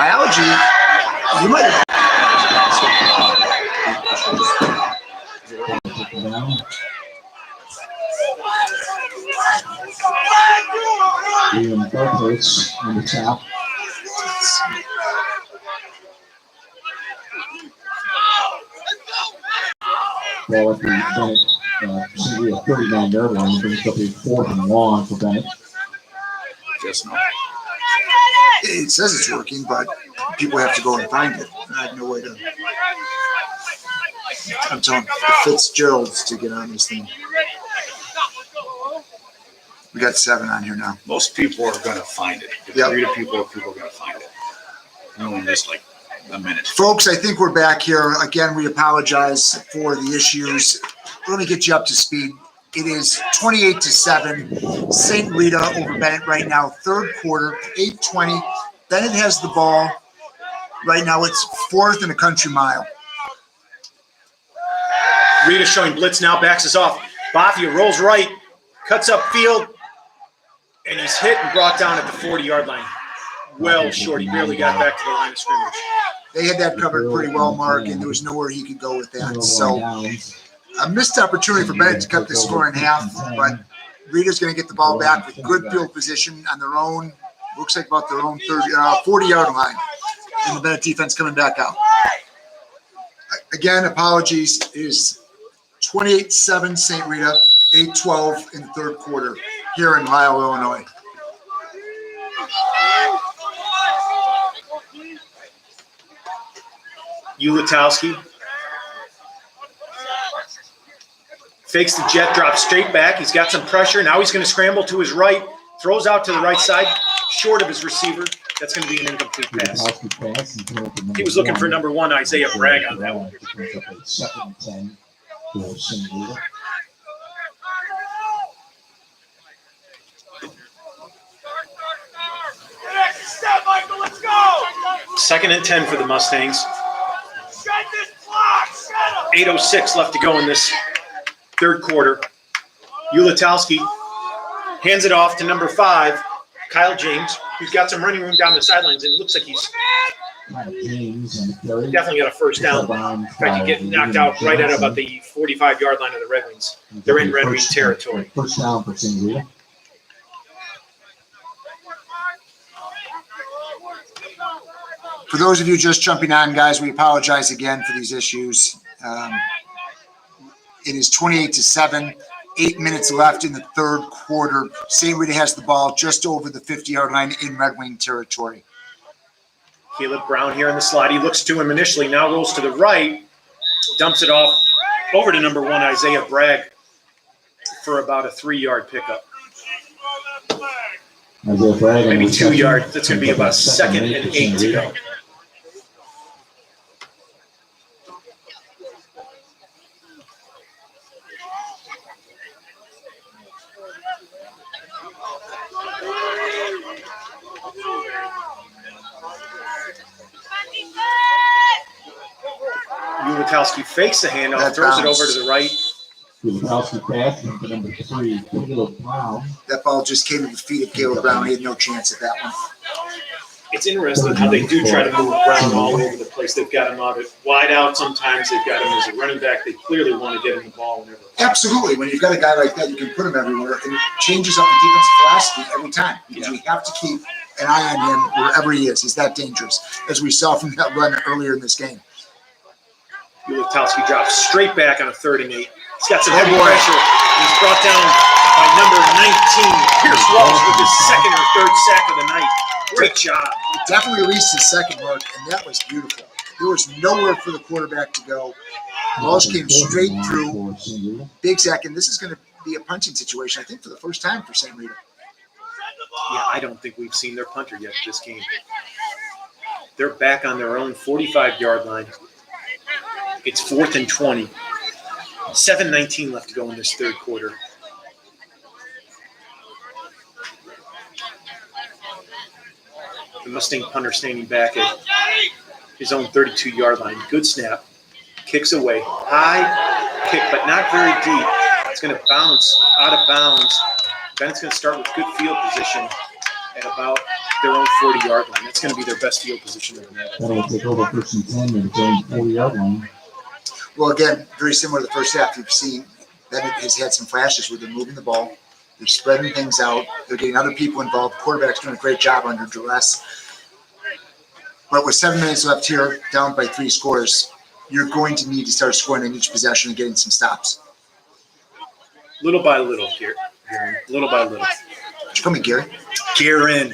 Biology, you might have. William Burkhurst on the top. Ball at the Benet 39-yard line brings up a 4th and long for Benet. Just no. It says it's working, but people have to go and find it. I have no way to. I'm telling the Fitzgeralds to get on this thing. We got 7 on here now. Most people are going to find it. If Yep. Rita people are going to find it. You only missed like a minute. Folks, I think we're back here. Again, we apologize for the issues. Let me get you up to speed. It is 28-7. St. Rita over Benet right now. Third quarter, 8:20. Benet has the ball. Right now it's 4th and a country mile. Rita showing blitz now, backs us off. Bafia rolls right, cuts up field, and he's hit and brought down at the 40-yard line. Well short. He barely got back to the line of scrimmage. They had that covered pretty well, Mark, and there was nowhere he could go with that. So a missed opportunity for Benet to cut the score in half, but Rita's going to get the ball back with good field position on their own, looks like about their own 40-yard line. And the Benet defense coming back out. Again, apologies, it is 28-7 St. Rita, 8-12 in the third quarter here in Lisle, Illinois. Ulatowski fakes the jet, drops straight back. He's got some pressure. Now he's going to scramble to his right, throws out to the right side, short of his receiver. That's going to be an incomplete pass. He was looking for number 1, Isaiah Bragg, on that one. 2nd and 10 for St. Rita. Second and 10 for the Mustangs. 8:06 left to go in this third quarter. Ulatowski hands it off to number 5, Kyle James, who's got some running room down the sidelines, and it looks like he's definitely got a first down. In fact, he get knocked out right at about the 45-yard line of the Red Wings. They're in Red Wing territory. First down for St. Rita. For those of you just jumping on, guys, we apologize again for these issues. It is 28-7, 8 minutes left in the third quarter. St. Rita has the ball just over the 50-yard line in Red Wing territory. Caleb Brown here in the slot. He looks to him initially, now rolls to the right, dumps it off over to number 1, Isaiah Bragg, for about a 3-yard pickup. Maybe 2 yards. That's going to be about 2nd and 8 to go. Ulatowski fakes the handoff, throws it over to the right. Ulatowski pass into number 3, Caleb Brown. That ball just came to the feet of Caleb Brown. He had no chance at that one. It's interesting how they do try to move Brown all over the place. They've got him out at wide out sometimes. They've got him as a running back. They clearly want to get him the ball whenever. Absolutely. When you've got a guy like that, you can put him everywhere, and it changes up the defensive philosophy every time. Because we have to keep an eye on him wherever he is. He's that dangerous, as we saw from that run earlier in this game. Ulatowski drops straight back on a 3rd and 8. He's got some heavy pressure. He's brought down by number 19, Pierce Walsh, with his 2nd or 3rd sack of the night. Great job. It definitely released his 2nd mark, and that was beautiful. There was nowhere for the quarterback to go. Walsh came straight through. Big sack, and this is going to be a punting situation, I think, for the first time for St. Rita. Yeah, I don't think we've seen their punter yet this game. They're back on their own 45-yard line. It's 4th and 20. 7:19 left to go in this third quarter. The Mustang punter standing back at his own 32-yard line. Good snap. Kicks away. High kick, but not very deep. It's going to bounce out of bounds. Bennett's going to start with good field position. at about their own 40-yard line. That's going to be their best field position in the night. That'll take over first and 10 at the own 40-yard line. Well, again, very similar to the first half. You've seen Benet has had some flashes where they're moving the ball. They're spreading things out. They're getting other people involved. Quarterback's doing a great job under duress. But with 7 minutes left here, down by 3 scores, you're going to need to start scoring in each possession and getting some stops. Little by little, Gary. Little by little. Did you call me Gary? Garen.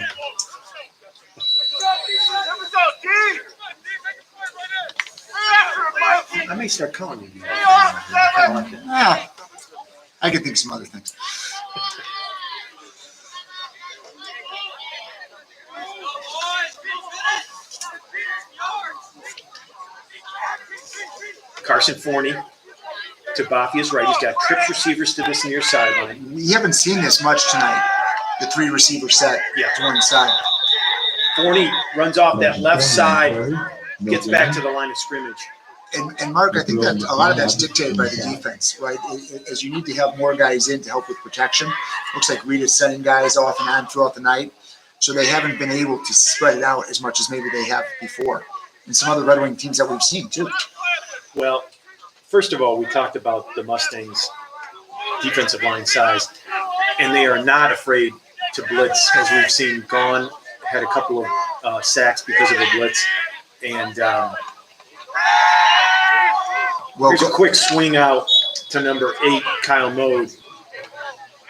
I may start calling you. Ah, I could think of some other things. Carson Forney to Bafia's right. He's got trips receivers to this near sideline. We haven't seen this much tonight. The 3 receiver set to one side. Forney runs off that left side, gets back to the line of scrimmage. And Mark, I think that a lot of that's dictated by the defense, right? As you need to have more guys in to help with protection. Looks like Rita's sending guys off and on throughout the night. So they haven't been able to spread it out as much as maybe they have before. And some other Red Wing teams that we've seen too. Well, first of all, we talked about the Mustangs' defensive line size, and they are not afraid to blitz, as we've seen. Gone had a couple of sacks because of the blitz, and here's a quick swing out to number 8, Kyle Mode.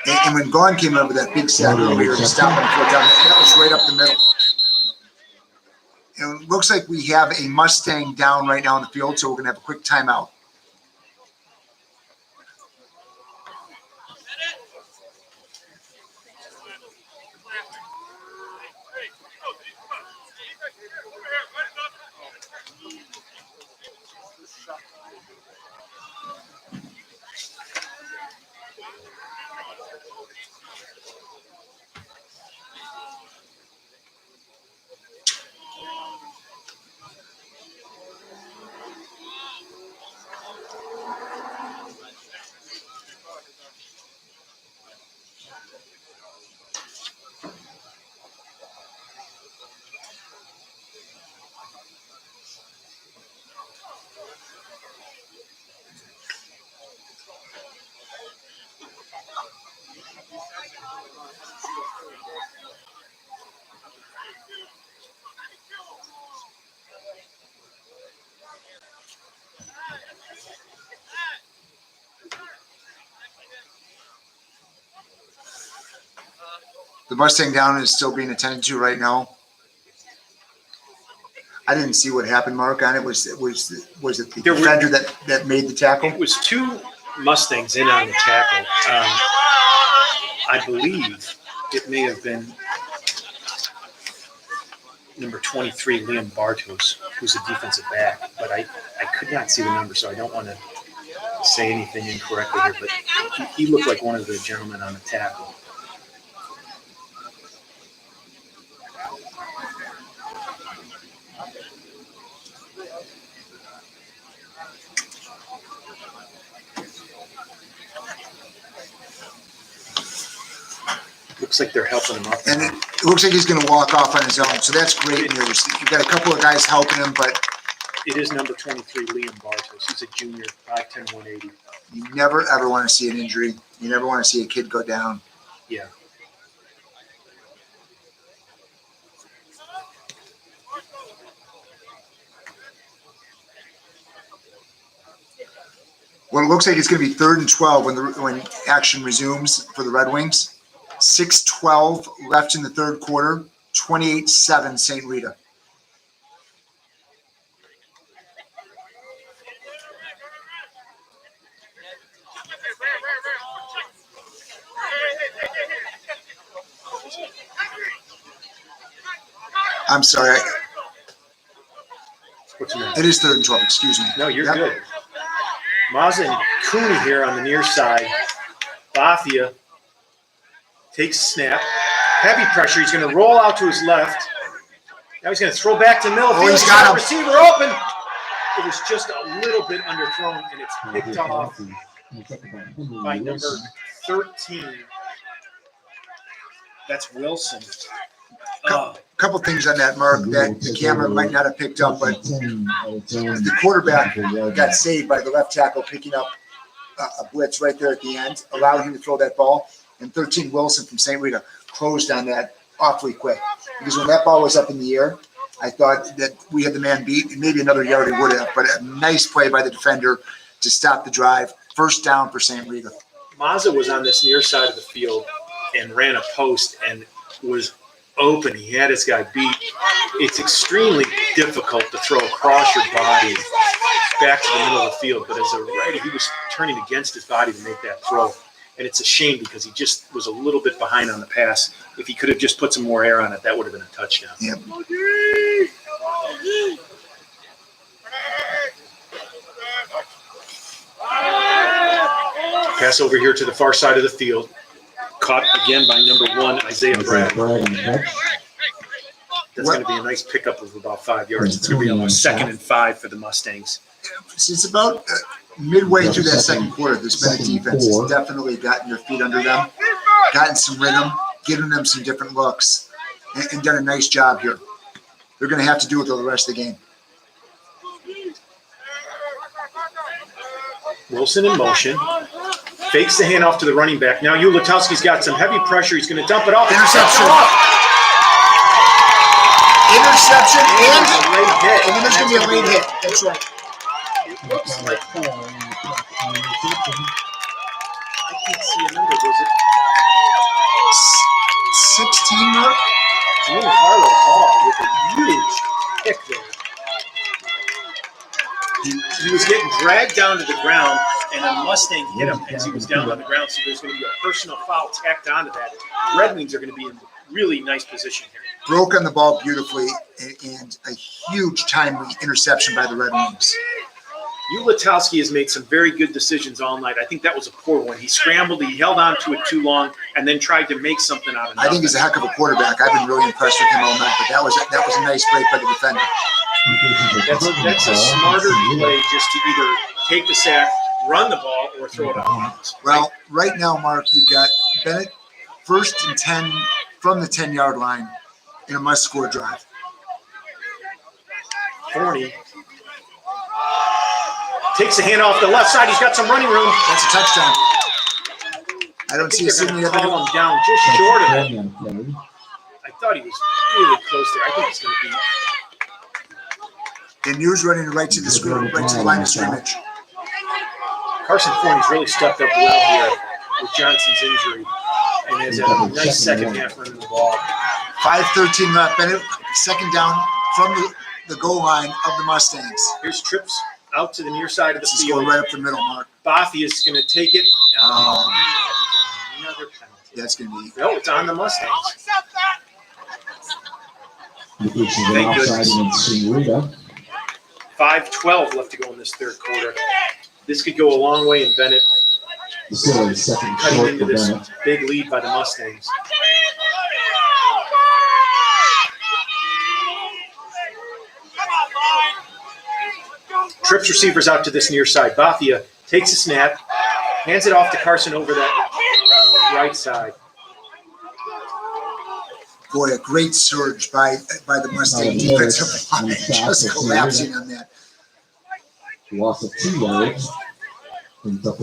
And when Gone came over that big sack earlier to stop him for a down, that was right up the middle. And it looks like we have a Mustang down right now in the field, so we're going to have a quick timeout. The Mustang down is still being attended to right now. I didn't see what happened, Mark, on it. Was it the defender that made the tackle? It was 2 Mustangs in on the tackle. I believe it may have been number 23, Liam Bartos, who's a defensive back, but I could not see the number, so I don't want to say anything incorrectly here, but he looked like one of the gentlemen on the tackle. Looks like they're helping him up. And it looks like he's going to walk off on his own, so that's great news. You've got a couple of guys helping him, but it is number 23, Liam Bartos. He's a junior, 5'10", 180. You never, ever want to see an injury. You never want to see a kid go down. Yeah. Well, it looks like it's going to be 3rd and 12 when action resumes for the Red Wings. 6:12 left in the third quarter. 28-7 St. Rita. I'm sorry. What's your name? It is 3rd and 12. Excuse me. No, you're good. Mazza and Cooney here on the near side. Bafia takes a snap. Heavy pressure. He's going to roll out to his left. Now he's going to throw back to middle. Oh, he's got him. Receiver open. It was just a little bit underthrown, and it's picked off by number 13. That's Wilson. Couple things on that, Mark, that the camera might not have picked up, but the quarterback got saved by the left tackle picking up a blitz right there at the end, allowing him to throw that ball. And 13 Wilson from St. Rita closed on that awfully quick. Because when that ball was up in the air, I thought that we had the man beat, and maybe another yard he would have. But a nice play by the defender to stop the drive. First down for St. Rita. Mazza was on this near side of the field and ran a post and was open. He had his guy beat. It's extremely difficult to throw across your body back to the middle of the field. But as a righty, he was turning against his body to make that throw. And it's a shame because he just was a little bit behind on the pass. If he could have just put some more air on it, that would have been a touchdown. Yep. Pass over here to the far side of the field. Caught again by number 1, Isaiah Bragg. That's going to be a nice pickup of about 5 yards. It's going to be on 2nd and 5 for the Mustangs. It's about midway through that second quarter. This Benet defense has definitely gotten their feet under them, gotten some rhythm, given them some different looks, and done a nice job here. They're going to have to do it the rest of the game. Wilson in motion. Fakes the handoff to the running back. Now Ulatowski's got some heavy pressure. He's going to dump it off. Interception. Interception and then there's going to be a late hit. That's right. It looks like I can't see a number. Was it 16, Mark? Giancarlo Hall with a huge kick there. He was getting dragged down to the ground, and a Mustang hit him as he was down on the ground. So there's going to be a personal foul tacked onto that. The Red Wings are going to be in really nice position here. Broke on the ball beautifully, and a huge timely interception by the Red Wings. Ulatowski has made some very good decisions all night. I think that was a poor one. He scrambled, he held on to it too long, and then tried to make something out of it. I think he's a heck of a quarterback. I've been really impressed with him all night, but that was a nice break by the defender. That's a smarter play just to either take the sack, run the ball, or throw it out. Well, right now, Mark, you've got Benet 1st and 10 from the 10-yard line in a must-score drive. Forney takes the hand off the left side. He's got some running room. That's a touchdown. I don't see a They're going signal to call him down just short of it. I thought he was really close there. I think it's going to be. And News running right to the screen, right to the line of scrimmage. Carson Forney's really stepped up well here with Johnson's injury and has a nice second half running the ball. 5:13 left. Benet, second down from the goal line of the Mustangs. Here's trips out to the near side of the This is field. going right up the middle, Mark. Bothy is going to take it. Another penalty. That's going to be. No, it's on the Mustangs. Thank goodness. 5:12 left to go in this third quarter. This could go a long way in Benet cutting into this big lead by the Mustangs. Trips receivers out to this near side. Bafia takes a snap, hands it off to Carson over that right side. Boy, a great surge by the Mustang defensive line, just collapsing on that. Loss of 2 yards. Brings up a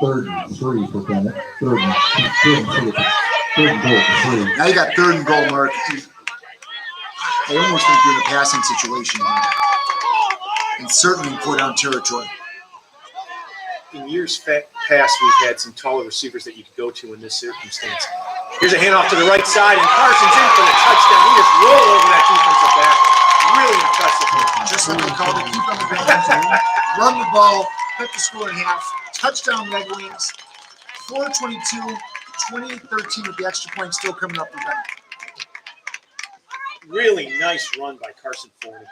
3rd and 3 for Benet. Third and goal for 3. Now you got 3rd and goal, Mark. I almost think you're in a passing situation here. And certainly in 4-down territory. In years past, we've had some taller receivers that you could go to in this circumstance. Here's a handoff to the right side, and Carson's in for the touchdown. He just rolled over that defensive back. Really impressive. Just like we called it, keep on the ground, run the ball, cut the score in half. Touchdown, Red Wings. 4:22, 28-13 with the extra point still coming up for Benet. Really nice run by Carson Forney.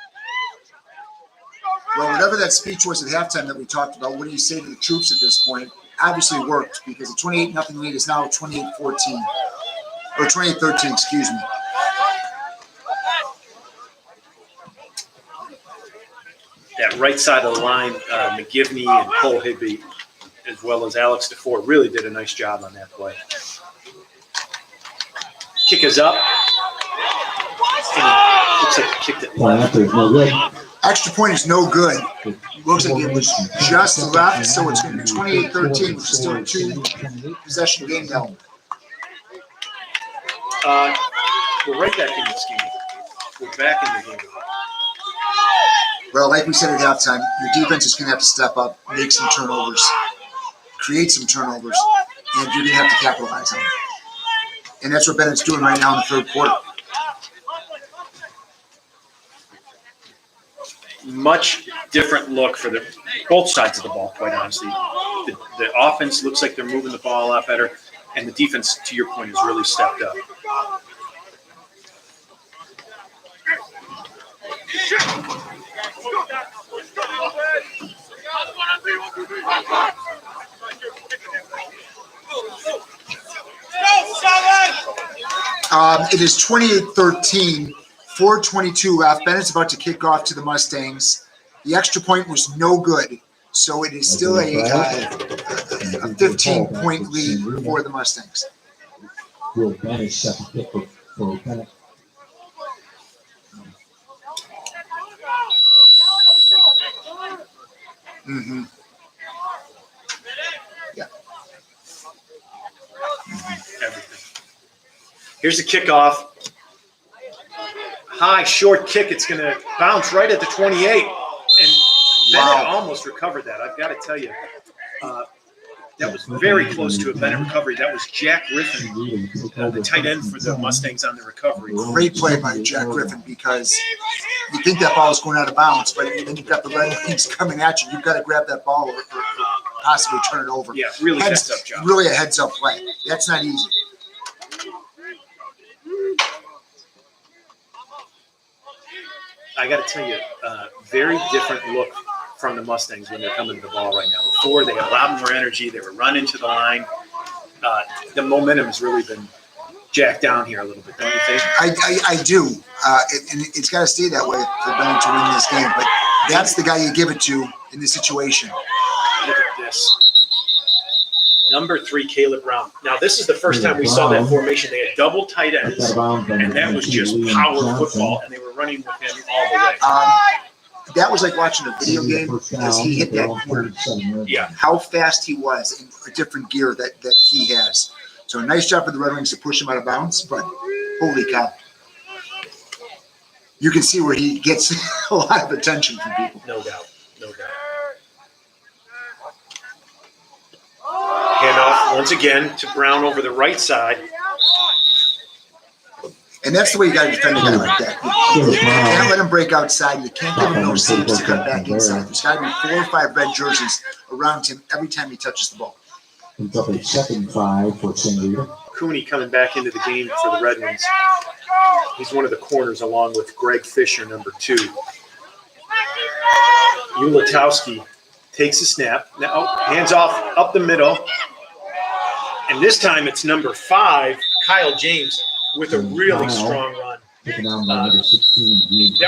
Well, whatever that speech was at halftime that we talked about, what do you say to the troops at this point? Obviously worked because the 28-0 lead is now 28-14. Or 28-13, excuse me. That right side of the line, McGivney and Cole Higby, as well as Alex DeFore, really did a nice job on that play. Kick is up. And looks like he kicked it Point left. after is no good. Extra point is no good. Looks like it was just left, so it's going to be 28-13, which is still a 2-possession game now. We're right back in this game. We're back in the game. Well, like we said at halftime, your defense is going to have to step up, make some turnovers, create some turnovers, and you're going to have to capitalize on it. And that's what Bennett's doing right now in the third quarter. Much different look for both sides of the ball, quite honestly. The offense looks like they're moving the ball a lot better, and the defense, to your point, has really stepped up. It is 28-13, 4:22 left. Bennett's about to kick off to the Mustangs. The extra point was no good, so it is still a 15-point lead for the Mustangs. Will Bennett set the kick for Bennett. Mm-hmm. Yeah. Everything. Here's the kickoff. High, short kick. It's going to bounce right at the 28. And Bennett almost recovered that. I've got to tell you, that was very close to a Bennett recovery. That was Jack Griffin, the tight end for the Mustangs on the recovery. Great play by Jack Griffin, because you think that ball is going out of bounds, but then you've got the Red Wings coming at you. You've got to grab that ball or possibly turn it over. Yeah, really heads up job. Really a heads up play. That's not easy. I got to tell you, very different look from the Mustangs when they're coming to the ball right now. Before, they had a lot more energy. They were running to the line. The momentum has really been jacked down here a little bit, don't you think? I do. And it's got to stay that way for Bennett to win this game. But that's the guy you give it to in this situation. Look at this. Number 3, Caleb Brown. Now, this is the first time we saw that formation. They had double tight ends, and that was just power football, and they were running with him all the way. That was like watching a video game because he hit that corner. Yeah. How fast he was in a different gear that he has. So a nice job for the Red Wings to push him out of bounds, but holy cow. You can see where he gets a lot of attention from people. No doubt. No doubt. Handoff once again to Brown over the right side. And that's the way you got to defend a guy like that. You can't let him break outside. You can't give him no seams to cut back inside. There's got to be 4 or 5 red jerseys around him every time he touches the ball. It's up a second 5 for St. Rita. Cooney coming back into the game for the Red Wings. He's one of the corners along with Greg Fisher, number 2. Ulatowski takes a snap. Now hands off up the middle. And this time it's number 5, Kyle James, with a really strong run. That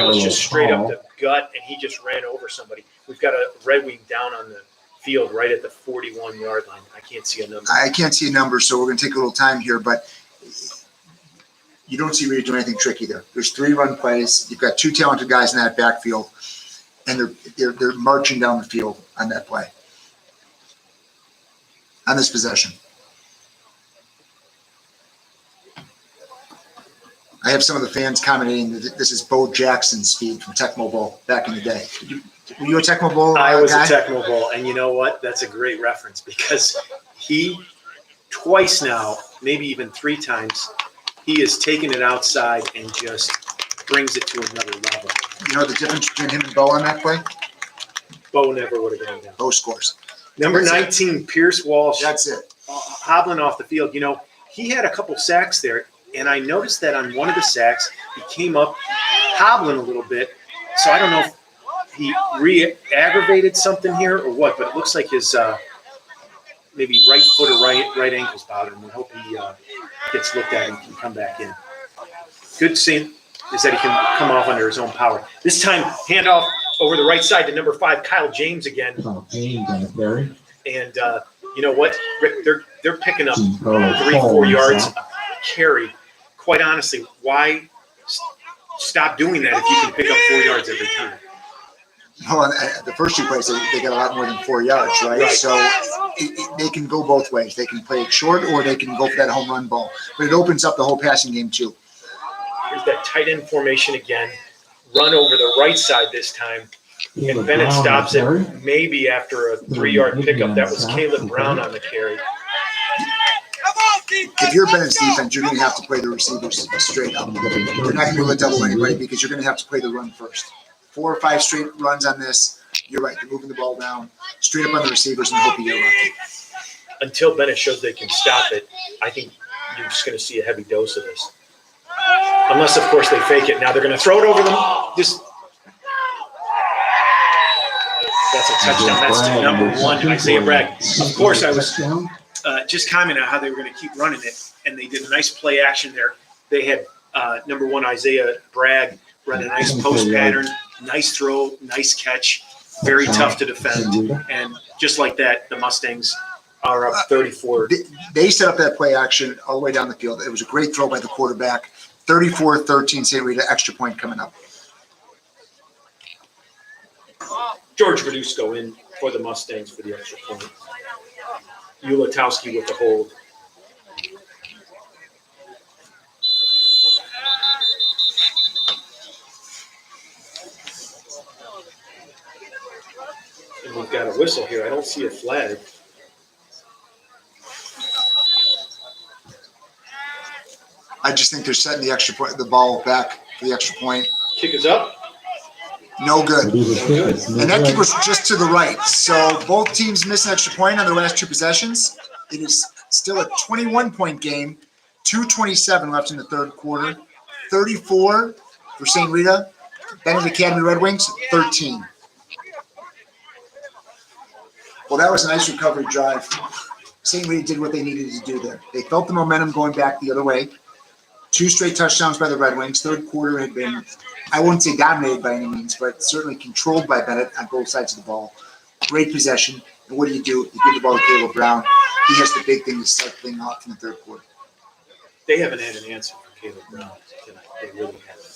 was just straight up the gut, and he just ran over somebody. We've got a Red Wing down on the field right at the 41-yard line. I can't see a number. I can't see a number, so we're going to take a little time here, but you don't see Rita doing anything tricky there. There's 3 run plays. You've got 2 talented guys in that backfield, and they're marching down the field on that play, on this possession. I have some of the fans commenting that this is Bo Jackson's feed from Tecmo Bowl back in the day. Were you a Tecmo Bowl I was guy? a Tecmo Bowl, and you know what? That's a great reference because he twice now, maybe even 3 times, he has taken it outside and just brings it to another level. You know the difference between him and Bo on that play? Bo never would have gone down. Bo scores. Number 19, Pierce Walsh, That's it. hobbling off the field. You know, he had a couple sacks there, and I noticed that on one of the sacks, he came up hobbling a little bit. So I don't know if he re-aggravated something here or what, but it looks like his maybe right foot or right ankle's bothering him. We hope he gets looked at and can come back in. Good seeing is that he can come off under his own power. This time, handoff over the right side to number 5, Kyle James again. James on the carry. And you know what, Rick? They're picking up 3-4 yards a carry. Quite honestly, why stop doing that if you can pick up 4 yards every time. Well, the first two plays, they got a lot more than 4 yards, right? Right. So they can go both ways. They can play it short or they can go for that home run ball. But it opens up the whole passing game too. Here's that tight end formation again. Run over the right side this time. And Benet stops it maybe after a 3-yard pickup. That was Caleb Brown on the carry. If you're Bennett's defense, you're going to have to play the receivers straight up. You're not going to be able to double anybody because you're going to have to play the run first. 4 or 5 straight runs on this. You're right. They're moving the ball down straight up on the receivers and hope you get lucky. Until Benet shows they can stop it, I think you're just going to see a heavy dose of this. Unless, of course, they fake it. Now they're going to throw it over them. That's a touchdown. That's to number 1, Isaiah Bragg. Of course, I was just commenting on how they were going to keep running it, and they did a nice play action there. They had number 1, Isaiah Bragg, run a nice post pattern, nice throw, nice catch, very tough to defend. And just like that, the Mustangs are up 34. They set up that play action all the way down the field. It was a great throw by the quarterback. 34-13, St. Rita, extra point coming up. George Verdusco in for the Mustangs for the extra point. Ulatowski with the hold. And we've got a whistle here. I don't see a flag. I just think they're setting the extra point, the ball back for the extra point. Kick is up. No good. And that kick was just to the right. So both teams missed an extra point on their last 2 possessions. It is still a 21-point game. 2:27 left in the third quarter. 34 for St. Rita. Benet Academy Red Wings, 13. Well, that was a nice recovery drive. St. Rita did what they needed to do there. They felt the momentum going back the other way. 2 straight touchdowns by the Red Wings. Third quarter had been, I wouldn't say dominated by any means, but certainly controlled by Benet on both sides of the ball. Great possession. And what do? You give the ball to Caleb Brown. He has the big thing to start the thing off in the third quarter. They haven't had an answer for Caleb Brown tonight. They really haven't.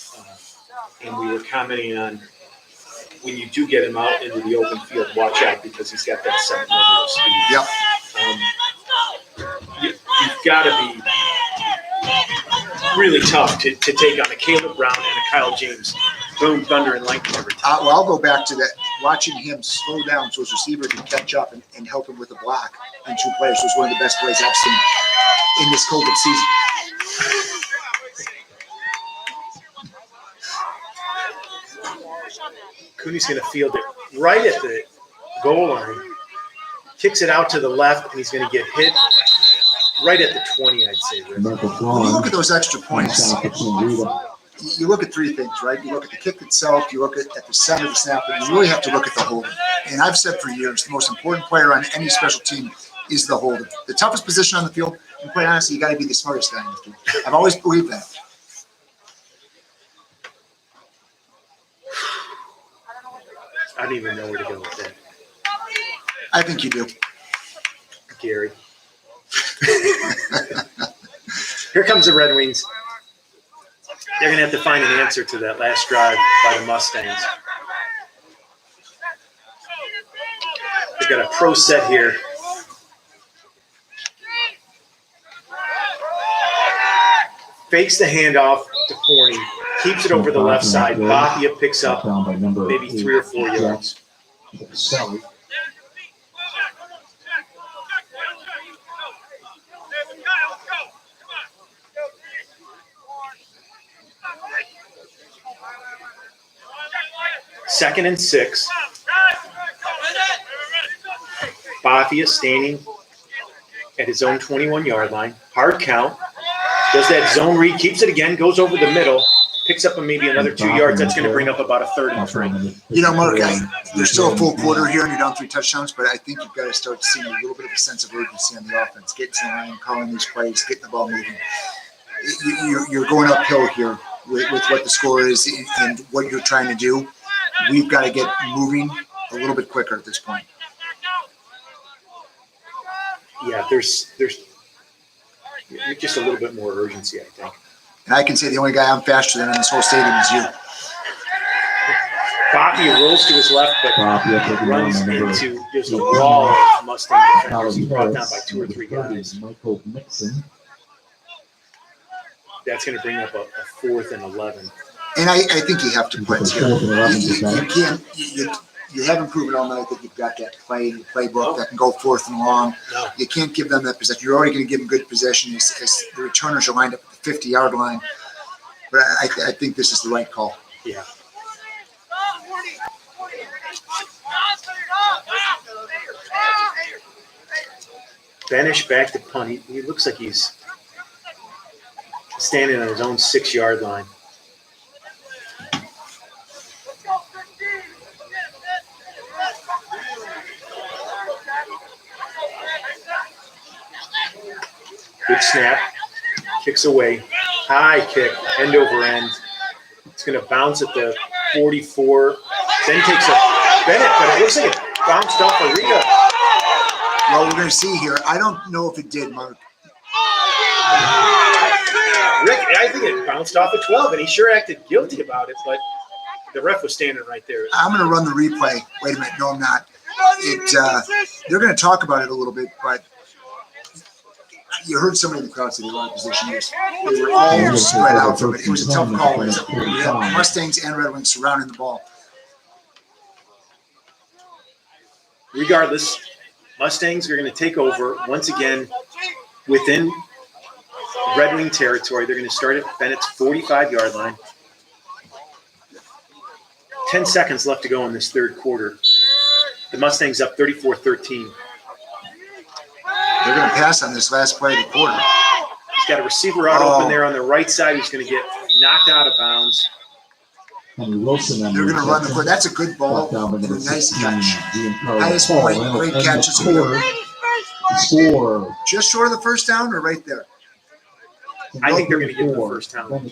And we were commenting on when you do get him out into the open field, watch out because he's got that second level of speed. Yep. You've got to be really tough to take on a Caleb Brown and a Kyle James. Boom, thunder, and lightning every time. Well, I'll go back to that. Watching him slow down so his receiver can catch up and help him with a block on 2 players was one of the best plays I've seen in this COVID season. Cooney's going to field it right at the goal line. Kicks it out to the left, and he's going to get hit right at the 20, I'd say. When you look at those extra points, you look at 3 things, right? You look at the kick itself, you look at the center of the snap, but you really have to look at the holder. And I've said for years, the most important player on any special team is the holder. The toughest position on the field, and quite honestly, you got to be the smartest guy on the field. I've always believed that. I don't even know where to go with that. I think you do. Gary. Here comes the Red Wings. They're going to have to find an answer to that last drive by the Mustangs. They've got a pro set here. Fakes the handoff to Forney. Keeps it over the left side. Bafia picks up maybe 3 or 4 yards. Second and 6. Bafia standing at his own 21-yard line. Hard count. Does that zone read. Keeps it again. Goes over the middle. Picks up maybe another 2 yards. That's going to bring up about a 3rd and 3. You know, Mark, there's still a full quarter here and you're down 3 touchdowns, but I think you've got to start seeing a little bit of a sense of urgency on the offense. Getting to the line, calling these plays, getting the ball moving. You're going uphill here with what the score is and what you're trying to do. We've got to get moving a little bit quicker at this point. Yeah, there's just a little bit more urgency, I think. And I can say the only guy I'm faster than in this whole stadium is you. Bobby rolls to his left, but runs into, there's a wall of Mustang defenders. He's brought down by 2 or 3 guys. Michael Mixon. That's going to bring up a 4th and 11. And I think you have to blitz here. Fourth and 11 You Bennett. can't. You haven't proven all night that you've got that play in your playbook that can go 4th and long. No. You can't give them that possession. You're already going to give them good possession as the returners are lined up at the 50-yard line. But I think this is the right call. Yeah. Benish back to punt. He looks like he's standing on his own 6-yard line. Good snap. Kicks away. High kick. End over end. It's going to bounce at the 44. Then takes a Benet, but it looks like it bounced off of Rita. Well, we're going to see here. I don't know if it did, Mark. Rick, I think it bounced off of 12, and he sure acted guilty about it, but the ref was standing right there. I'm going to run the replay. Wait a minute. No, I'm not. They're going to talk about it a little bit, but you heard somebody in the crowd say the wrong position is. They were all spread out from it. It was a tough call. We had Mustangs and Red Wings surrounding the ball. Regardless, Mustangs are going to take over once again within Red Wing territory. They're going to start at Bennett's 45-yard line. 10 seconds left to go in this third quarter. The Mustangs up 34-13. They're going to pass on this last play of the quarter. He's got a receiver out open there on the right side who's going to get knocked out of bounds. Henry Wilson. They're going to run the play. That's a good ball and a nice catch. Highest point, great catches. Score. Just short of the first down or right there? I think they're going to get the first down.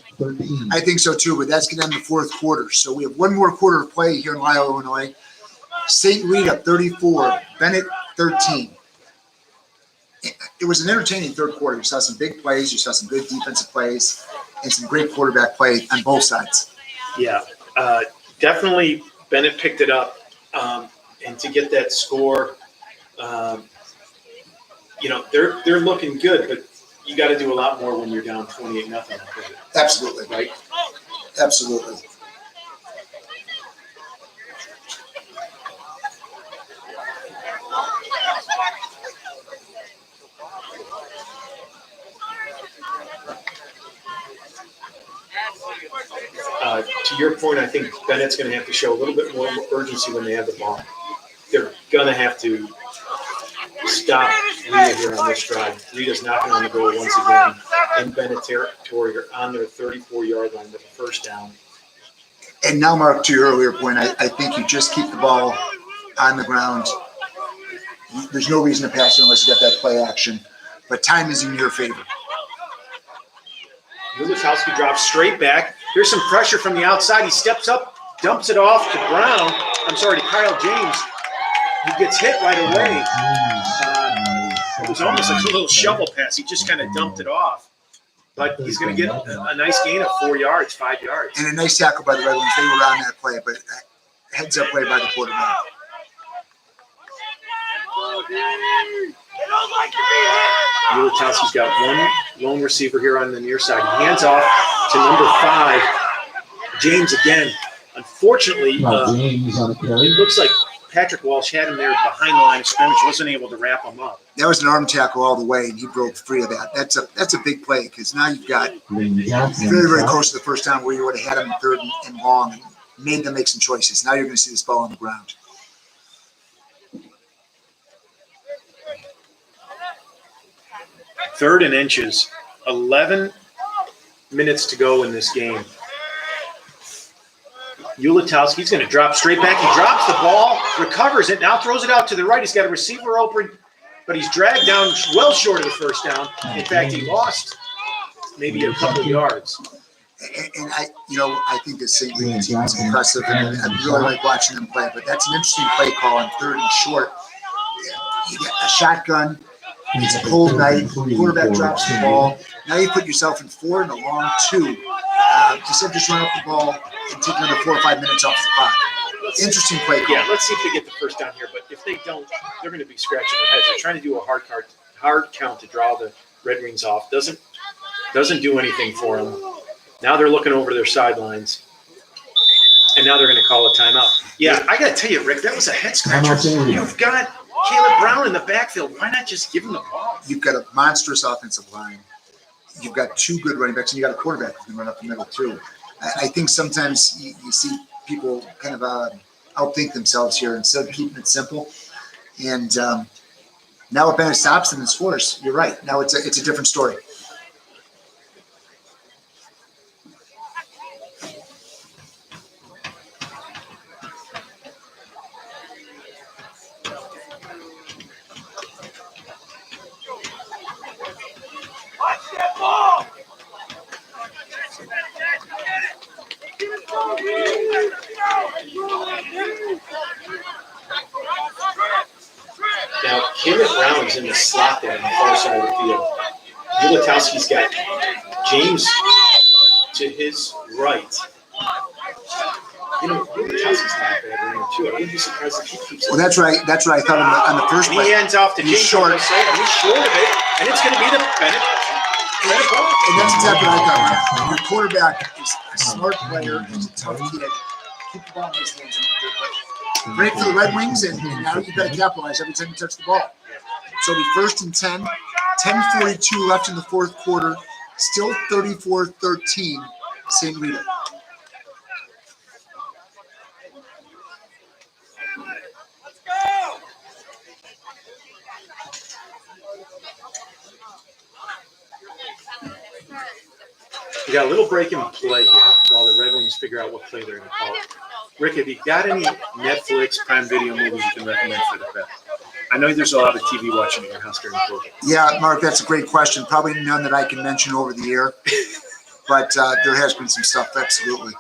I think so too, but that's going to end the fourth quarter. So we have one more quarter of play here in Lisle, Illinois. St. Rita 34, Benet 13. It was an entertaining third quarter. You saw some big plays, you saw some good defensive plays, and some great quarterback play on both sides. Yeah, definitely Benet picked it up. And to get that score, they're looking good, but you got to do a lot more when you're down 28-0. Absolutely. Right? Absolutely. To your point, I think Bennett's going to have to show a little bit more urgency when they have the ball. They're going to have to stop Rita here on this drive. Rita's knocking on the goal once again in Benet territory on their 34-yard line with a first down. And now, Mark, to your earlier point, I think you just keep the ball on the ground. There's no reason to pass it unless you got that play action. But time is in your favor. Ulatowski drops straight back. Here's some pressure from the outside. He steps up, dumps it off to Kyle James. He gets hit right away. It was almost like a little shovel pass. He just kind of dumped it off. But he's going to get a nice gain of 4 yards, 5 yards. And a nice tackle by the Red Wings. They were on that play, but heads-up play by the quarterback. Ulatowski's got one lone receiver here on the near side. He hands off to number 5, James again. Unfortunately, it looks like Patrick Walsh had him there behind the line of scrimmage, wasn't able to wrap him up. That was an arm tackle all the way, and he broke free of that. That's a big play because now you've got very, very close to the first down where you would have had him in third and long and made them make some choices. Now you're going to see this ball on the ground. Third and inches, 11 minutes to go in this game. Ulatowski's going to drop straight back. He drops the ball, recovers it, now throws it out to the right. He's got a receiver open, but he's dragged down well short of the first down. In fact, he lost maybe a couple yards. And I think the St. Rita team is impressive, and I really like watching them play. But that's an interesting play call on third and short. You get a shotgun. It's a cold night. Quarterback drops the ball. Now you put yourself in 4 and a long 2. Instead of just running up the ball and taking another 4 or 5 minutes off the clock. Interesting play call. Yeah, let's see if they get the first down here. But if they don't, they're going to be scratching their heads. They're trying to do a hard count to draw the Red Wings off. Doesn't do anything for them. Now they're looking over their sidelines. And now they're going to call a timeout. Yeah, I got to tell you, Rick, that was a head scratcher. You've got Caleb Brown in the backfield. Why not just give him the ball? You've got a monstrous offensive line. You've got 2 good running backs, and you got a quarterback who can run up the middle too. I think sometimes you see people kind of outthink themselves here instead of keeping it simple. And now if Benet stops them and scores, you're right. Now it's a different story. Now, Caleb Brown is in the slot there on the far side of the field. Ulatowski's got James to his right. Ulatowski's not a bad runner, too. I wouldn't be surprised if he keeps it. Well, that's right. That's right. I thought on the first And play. he hands off to He's James. short. He's short of it, and it's going to be the Benet ball. And that's exactly what I thought. Your quarterback is a smart player. He's a tough kid. Keep the ball in his hands in the third play. Great for the Red Wings, and now you've got to capitalize every time you touch the ball. So it'll be 1st and 10, 10:42 left in the fourth quarter, still 34-13, St. Rita. We got a little break in play here while the Red Wings figure out what play they're going to call. Rick, have you got any Netflix Prime Video movies you can recommend for the bet? I know there's a lot of TV watching at your house during COVID. Yeah, Mark, that's a great question. Probably none that I can mention over the air, but there has been some stuff, absolutely.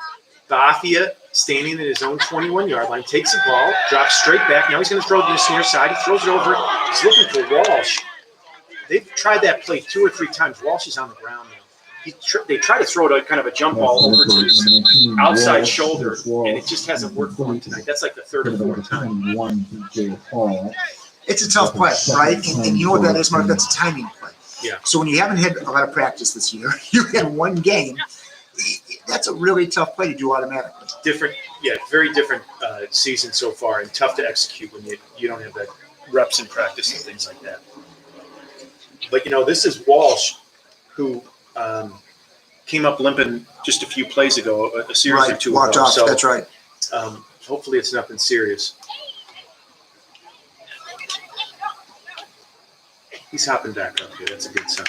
Bafia standing at his own 21-yard line, takes the ball, drops straight back. Now he's going to throw it to the near side. He throws it over. He's looking for Walsh. They've tried that play 2 or 3 times. Walsh is on the ground now. They try to throw it kind of a jump ball over to his outside shoulder, and it just hasn't worked for him tonight. That's like the 3rd or 4th time. It's a tough play, right? And you know what that is, Mark? That's a timing play. Yeah. So when you haven't had a lot of practice this year, you had one game, that's a really tough play to do automatically. Different, yeah, very different season so far, and tough to execute when you don't have that reps in practice and things like that. But, this is Walsh, who came up limping just a few plays ago, a series or 2 walked ago. off, So, that's right. hopefully it's nothing serious. He's hopping back up here. That's a good sign.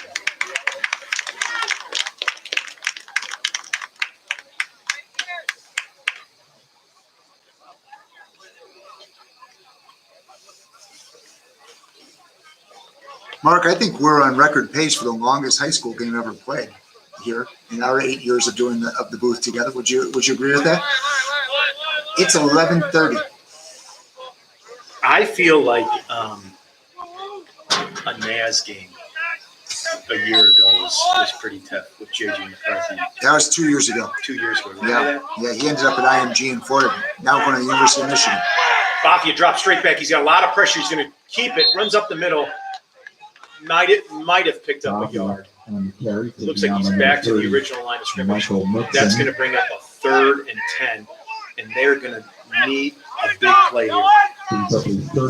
Mark, I think we're on record pace for the longest high school game ever played here in our 8 years of doing the booth together. Would you agree with that? It's 11:30. I feel like a NAS game a year ago was pretty tough with JJ McCarthy. That was 2 years ago. 2 years ago. Yeah, he ended up at IMG in Florida. Now going to the University of Michigan. Bafia drops straight back. He's got a lot of pressure. He's going to keep it. Runs up the middle. Might have picked up a yard. Looks like he's back to the original line of scrimmage. That's going to bring up a 3rd and 10, and they're going to need a big play here.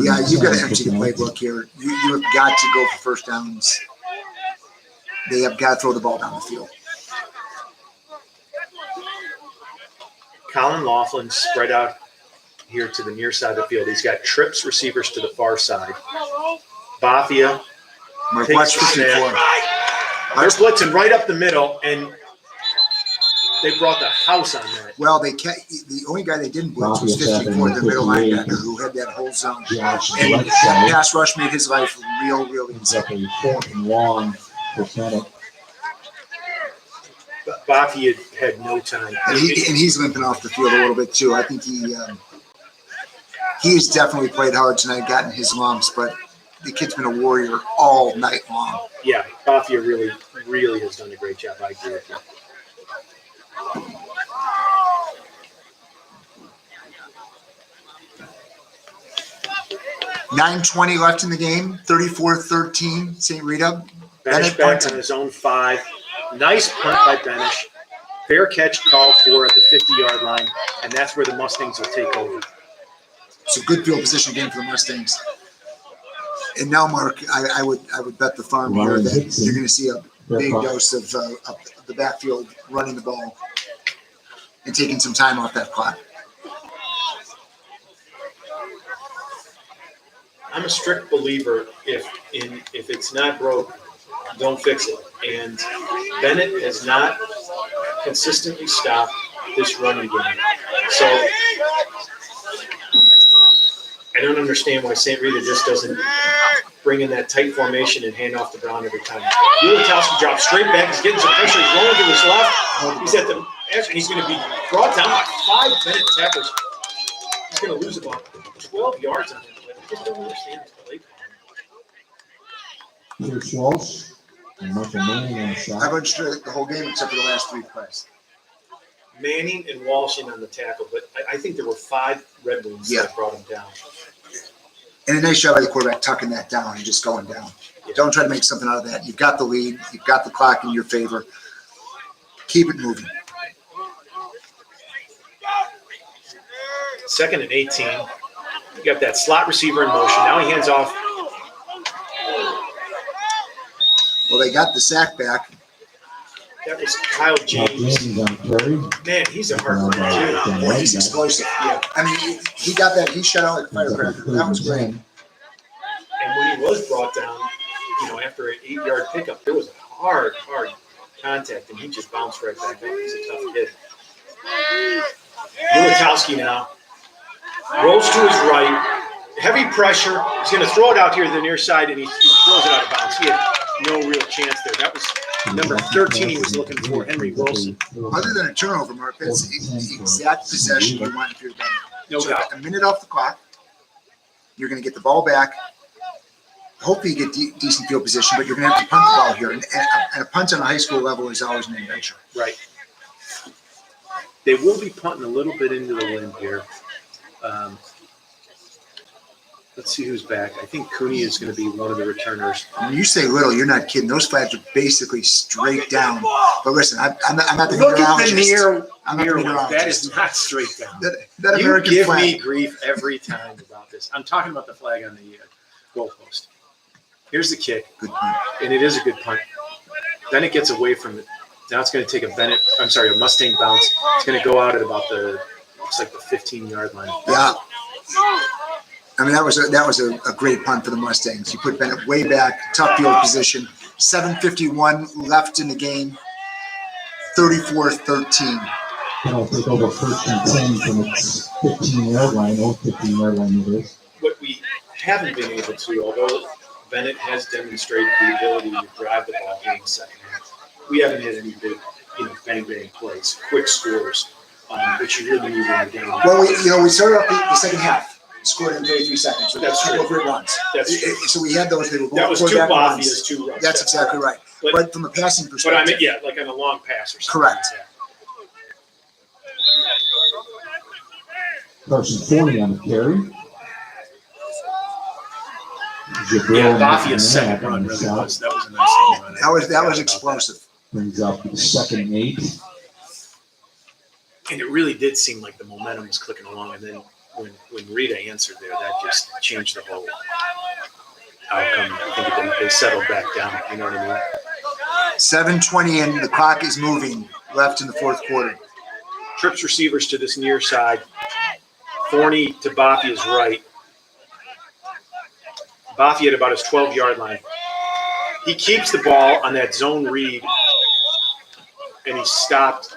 Yeah, you've got to empty the playbook here. You have got to go for first downs. They have got to throw the ball down the field. Colin Laughlin spread out here to the near side of the field. He's got trips receivers to the far side. Bafia Mark, takes watch the snap. 54. They're blitzing right up the middle, and they brought the house on that. Well, the only guy they didn't blitz was 54, the middle linebacker, who had that whole zone. And that pass rush made his life real easy. Bafia had no time. And he's limping off the field a little bit too. I think he has definitely played hard tonight, gotten his lumps, but the kid's been a warrior all night long. Yeah, Bafia really, really has done a great job. I agree with you. 9:20 left in the game, 34-13, St. Rita. Benet back on his own 5. Nice punt by Benet. Fair catch called for at the 50-yard line, and that's where the Mustangs will take over. It's a good field position game for the Mustangs. And now, Mark, I would bet the farm here that you're going to see a big dose of the backfield running the ball and taking some time off that clock. I'm a strict believer if it's not broke, don't fix it. And Benet has not consistently stopped this running game. So I don't understand why St. Rita just doesn't bring in that tight formation and hand off to Brown every time. Rita drops straight back. He's getting some pressure. He's rolling to his left. He's at the edge, and he's going to be brought down by 5 Benet tackles. He's going to lose about 12 yards on him. I just don't understand his play calling. Pierce Walsh and Michael Manning on the shot. I've understood the whole game except for the last 3 plays. Manning and Walsh in on the tackle, but I think there were 5 Red Wings that brought him down. And a nice job by the quarterback tucking that down and just going down. Yeah. Don't try to make something out of that. You've got the lead. You've got the clock in your favor. Keep it moving. 2nd and 18. You got that slot receiver in motion. Now he hands off. Well, they got the sack back. That was Kyle James. Man, he's a hard runner, too. Boy, he's explosive. Yeah. I mean, he got that. He shut out like a firecracker. That was great. And when he was brought down, after an 8-yard pickup, there was a hard contact, and he just bounced right back up. He's a tough kid. Ulatowski now rolls to his right. Heavy pressure. He's going to throw it out here to the near side, and he throws it out of bounds. He had no real chance there. That was number 13 he was looking for, Henry Wilson. Other than a turnover, Mark, that's the exact possession you want if you're done. No doubt. A minute off the clock. You're going to get the ball back. Hopefully you get decent field position, but you're going to have to punt the ball here. And a punt on a high school level is always an adventure. Right. They will be punting a little bit into the wind here. Let's see who's back. I think Cooney is going to be one of the returners. When you say little, you're not kidding. Those flags are basically straight down. But listen, I'm not the Look at the meteorologist. near one. That is not straight down. That You American give flag. me grief every time about this. I'm talking about the flag on the goalpost. Here's the kick, Good point. and it is a good punt. Then it gets away from it. Now it's going to take a Mustang bounce. It's going to go out at about looks like the 15-yard line. Yeah. I mean, that was a great punt for the Mustangs. You put Benet way back, tough field position. 7:51 left in the game. 34-13. It'll take over 1st and 10 from its 15-yard line. 15-yard line it is. What we haven't been able to, although Benet has demonstrated the ability to drive the ball in the second half, we haven't had any big, bang plays, quick scores, which you really need in the game. Well, we started off the second half. Scored in 33 seconds. So That's true. Great runs. That's true. So we had those. They were That was two obvious 2 runs. That's exactly right. But from a passing But perspective. like on a long pass or something. Correct. Carson Forney on the carry. Yeah, Bafia's second run really was. That was a nice run. That was explosive. Brings up the 2nd and 8. And it really did seem like the momentum was clicking along, and then when Rita answered there, that just changed the whole outcome. I think they settled back down. You know what I mean? 7:20 in. The clock is moving. Left in the 4th quarter. Trips receivers to this near side. Forney to Bafia's right. Bafia at about his 12-yard line. He keeps the ball on that zone read, and he stopped.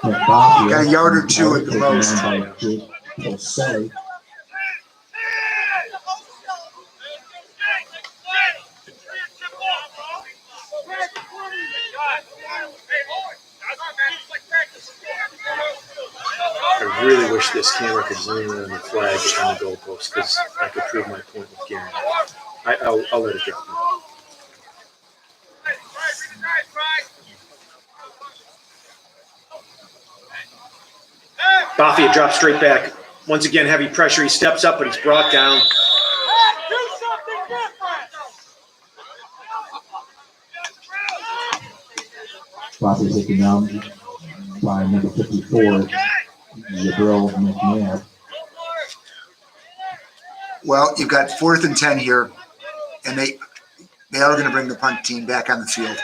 Got a yard or 2 at the most. Sorry. I really wish this camera could zoom in on the flag on the goalpost because I could prove my point with Gary. I'll let it go. Bafia drops straight back. Once again, heavy pressure. He steps up, but he's brought down. Bobby taken down by number 54, Jabril McNabb. Well, you've got 4th and 10 here, and they are going to bring the punt team back on the field.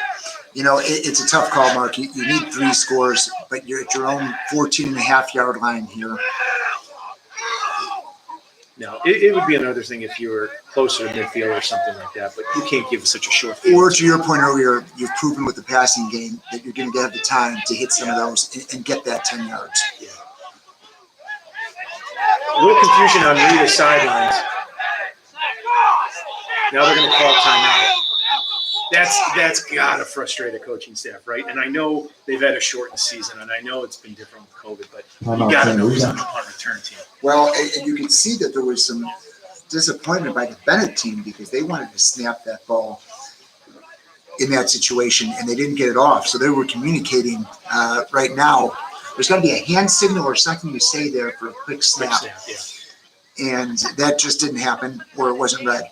You know, it's a tough call, Mark. You need 3 scores, but you're at your own 14.5-yard line here. No, it would be another thing if you were closer to midfield or something like that, but you can't give such a short field. Or to your point earlier, you've proven with the passing game that you're going to have the time to hit some of those and get that 10 yards. Yeah. A little confusion on Rita's sidelines. Now they're going to call timeout. That's gotta frustrate a coaching staff, right? And I know they've had a shortened season, and I know it's been different with COVID, but you gotta know who's on the punt return team. Well, and you can see that there was some disappointment by the Benet team because they wanted to snap that ball in that situation, and they didn't get it off. So they were communicating right now. There's got to be a hand signal or something you say there for a quick snap. Yeah. And that just didn't happen, or it wasn't read.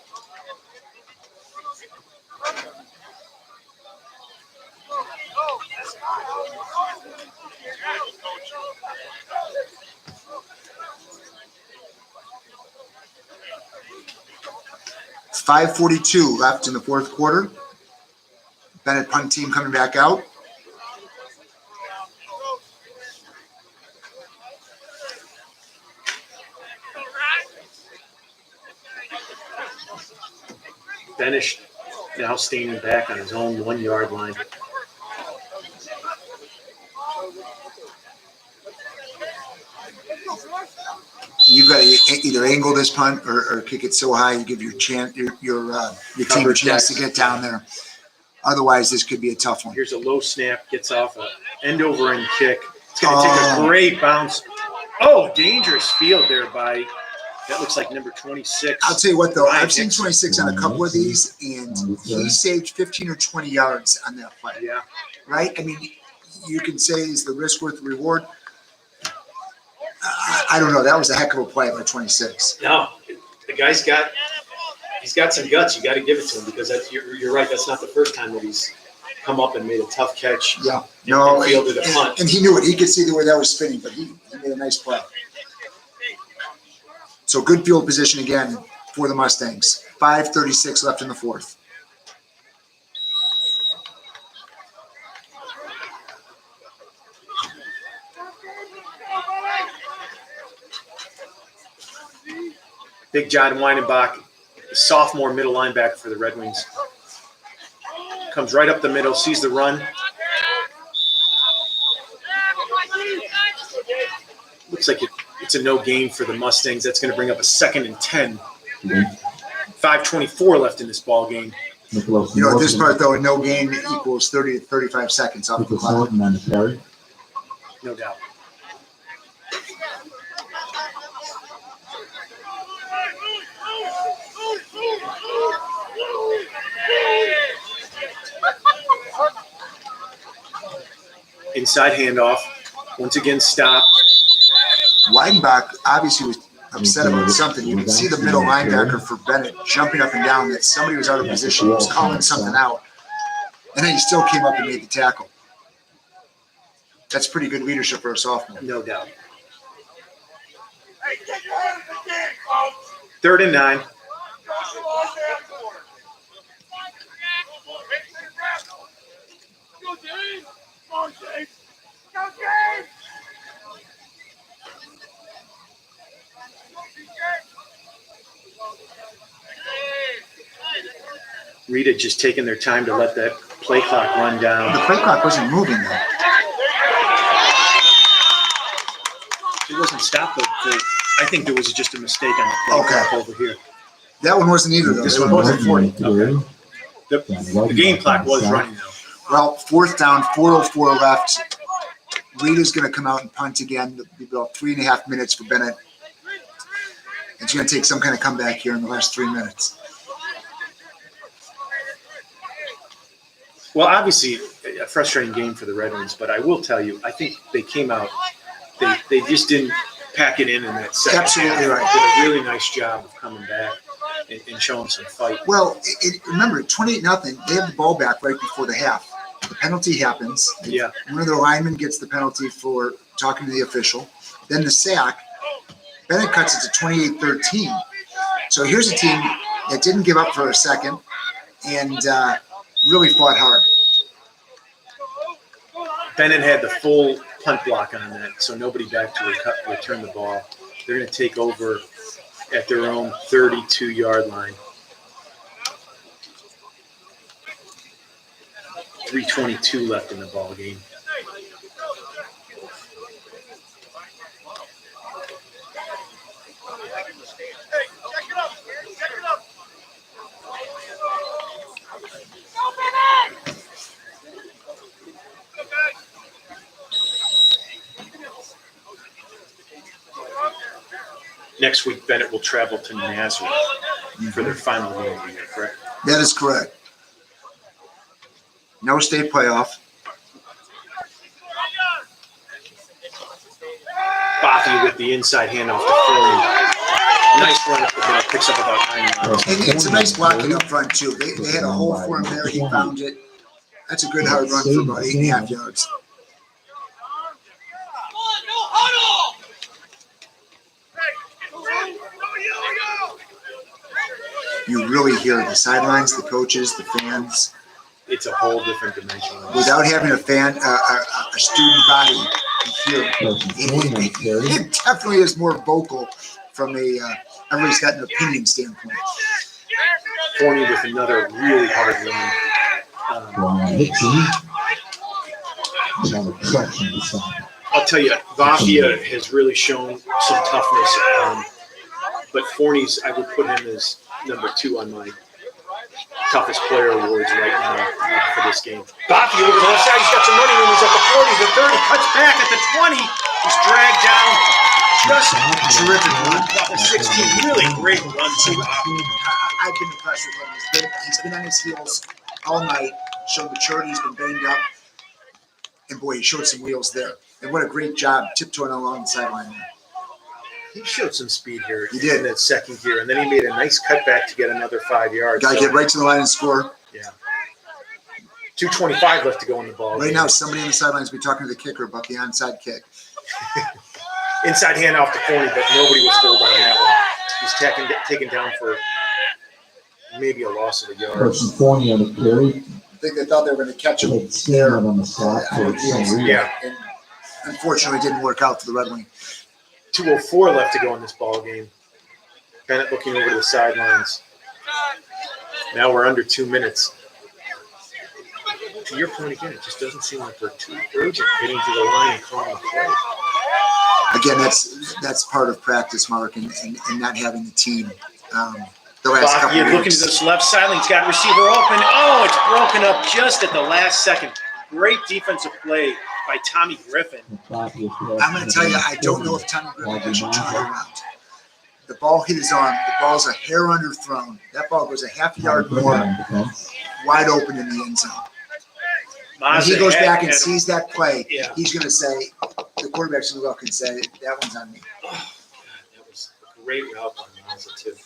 It's 5:42 left in the 4th quarter. Benet punt team coming back out. Benet now standing back on his own 1-yard line. You've got to either angle this punt or kick it so high you give your team a chance to get down there. Otherwise, this could be a tough one. Here's a low snap, gets off an end-over-end kick. It's going to take a great bounce. Oh, dangerous field there by, that looks like number 26. I'll tell you what, though. I've seen 26 on a couple of these, and he saved 15 or 20 yards on that play. Yeah. Right? I mean, you can say, is the risk worth the reward? I don't know. That was a heck of a play by 26. No, the guy's got some guts. You got to give it to him because you're right. That's not the first time that he's come up and made a tough catch. Yeah. No, and fielded a punt. And he knew it. He could see the way that was spinning, but he made a nice play. So good field position again for the Mustangs. 5:36 left in the 4th. Big John Weinenbach, sophomore middle linebacker for the Red Wings. Comes right up the middle, sees the run. Looks like it's a no gain for the Mustangs. That's going to bring up a 2nd and 10. 5:24 left in this ball game. You know, at this part, though, a no gain equals 30 to 35 seconds off the clock. No doubt. Inside handoff. Once again, stop. Weidenbach obviously was upset about something. You can see the middle linebacker for Benet jumping up and down that somebody was out of position. He was calling something out. And then he still came up and made the tackle. That's pretty good leadership for a sophomore. No doubt. 3rd and 9. Rita just taking their time to let that play clock run down. The play clock wasn't moving, though. It wasn't stopped, but I think there was just a mistake on the play clock over here. That one wasn't either, though. This It one wasn't 40. Okay. The game clock was running, though. Well, 4th down, 4:04 left. Rita's going to come out and punt again. It'll be about 3.5 minutes for Benet. It's going to take some kind of comeback here in the last 3 minutes. Well, obviously, a frustrating game for the Red Wings, but I will tell you, I think they came out they just didn't pack it in that second Absolutely half. right. Did a really nice job of coming back and showing some fight. Well, remember, 28-0, they have the ball back right before the half. The penalty happens. Yeah. One of their linemen gets the penalty for talking to the official. Then the sack. Benet cuts it to 28-13. So here's a team that didn't give up for a second and really fought hard. Benet had the full punt block on that, so nobody back to return the ball. They're going to take over at their own 32-yard line. 3:22 left in the ball game. Next week, Benet will travel to Nazareth for their final game of the year, correct? That is correct. No state playoff. Boffy with the inside handoff to Forney. Nice run up the middle, picks up about 9 yards. And it's a nice blocking up front, too. They had a hole for him there. He found it. That's a good hard run for about 8.5 yards. You really hear the sidelines, the coaches, the fans. It's a whole different dimension. Without having a student body, you hear it. It definitely is more vocal from everybody's got an opinion standpoint. Forney with another really hard run. I'll tell you, Vafia has really shown some toughness. But Forney's, I would put him as number 2 on my toughest player awards right now for this game. Vafia over the left side. He's got some running room. He's at the 40, the 30, cuts back at the 20. He's dragged down. Just terrific run. The 16, really great run. I've been impressed with him. He's been on his heels all night, showed maturity. He's been banged up. And boy, he showed some wheels there. And what a great job tiptoeing along the sideline there. He showed some speed here. He did. In that second gear. And then he made a nice cutback to get another 5 yards. Got to get right to the line and score. Yeah. 2:25 left to go in the ball. Right now, somebody on the sidelines will be talking to the kicker about the onside kick. Inside handoff to Forney, but nobody was fooled on that one. He's taken down for maybe a loss of a yard. Person Forney on the carry. I think they thought they were going to catch him. There on the spot for some reason. Yeah. And unfortunately, it didn't work out for the Red Wing. 2:04 left to go in this ball game. Benet looking over to the sidelines. Now we're under 2 minutes. To your point again, it just doesn't seem like they're too urgent getting to the line and calling the play. Again, that's part of practice, Mark, and not having the team. The last couple Looking to this left sideline, he's got receiver open. Oh, it's broken up just at the last second. Great defensive play by Tommy Griffin. I'm going to tell you, I don't know if Tommy Griffin actually turned it around. The ball hit his arm. The ball's a hair underthrown. That ball goes a half yard more wide open in the end zone. When he goes back and sees that play, he's going to say, the quarterback's going to look and say, that one's on me. Oh, that was a great route by Mazza, too.